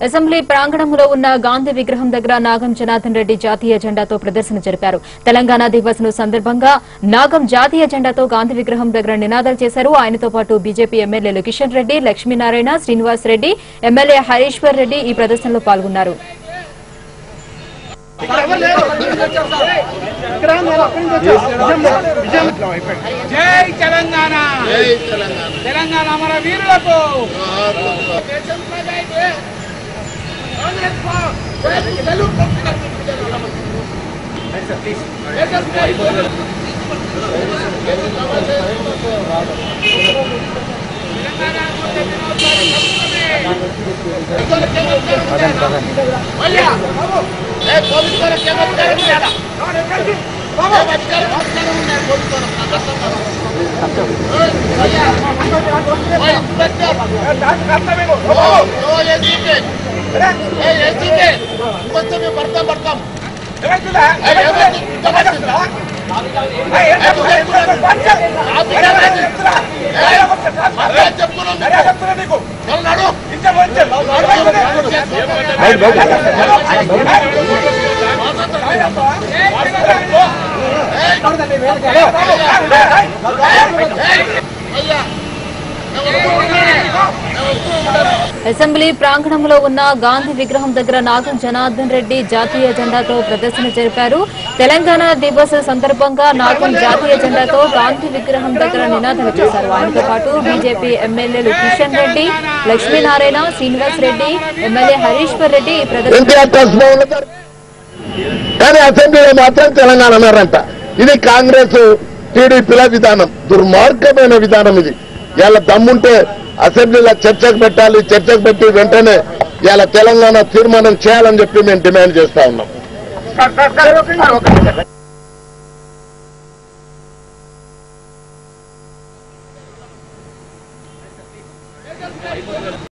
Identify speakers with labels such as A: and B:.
A: Assembly ప్రాంగణంలో ఉన్న గాంధీ విగ్రహం దగ్గర నాగం జనార్దన్ రెడ్డి జాతీయ జెండాతో ప్రదర్శన జరిపారు. తెలంగాణ దివస్ ను సందర్భంగా నాగం జాతీయ జెండాతో గాంధీ విగ్రహం దగ్గర నినాదాలు చేశారు. ఆయనతో పాటు బీజేపీ ఎమ్మెల్యేలు కిషన్ రెడ్డి, లక్ష్మీనారాయణ, శ్రీనివాస్ రెడ్డి, ఎమ్మెల్యే హరీశ్వర్ రెడ్డి ఈ ప్రదర్శనలో పాల్గొన్నారు.
B: జై తెలంగాణ, తెలంగాణ మన వీరులకు.
A: అసెంబ్లీ ప్రాంగణంలో ఉన్న గాంధీ విగ్రహం దగ్గర నాగం జనార్దన్ రెడ్డి జాతీయ జెండాతో ప్రదర్శన జరిపారు. తెలంగాణ దివస్ సందర్భంగా నాగం జాతీయ జెండాతో గాంధీ విగ్రహం దగ్గర నినాదాలు చేశారు. ఆయనతో పాటు బీజేపీ ఎమ్మెల్యేలు కిషన్ రెడ్డి, లక్ష్మీనారాయణ, శ్రీనివాస్ రెడ్డి, ఎమ్మెల్యే హరీశ్వర్ రెడ్డి ఈ ప్రదర్శన.
C: కానీ అసెంబ్లీలో మాత్రం తెలంగాణ అన్నారంట. ఇది కాంగ్రెస్ టీడీపీల విధానం, దుర్మార్గమైన విధానం. ఇది ఇలా దమ్ముంటే అసెంబ్లీలో చర్చకు పెట్టాలి, చర్చకు పెట్టి వెంటనే ఇలా తెలంగాణ తీర్మానం చేయాలని చెప్పి మేము డిమాండ్ చేస్తా ఉన్నాం.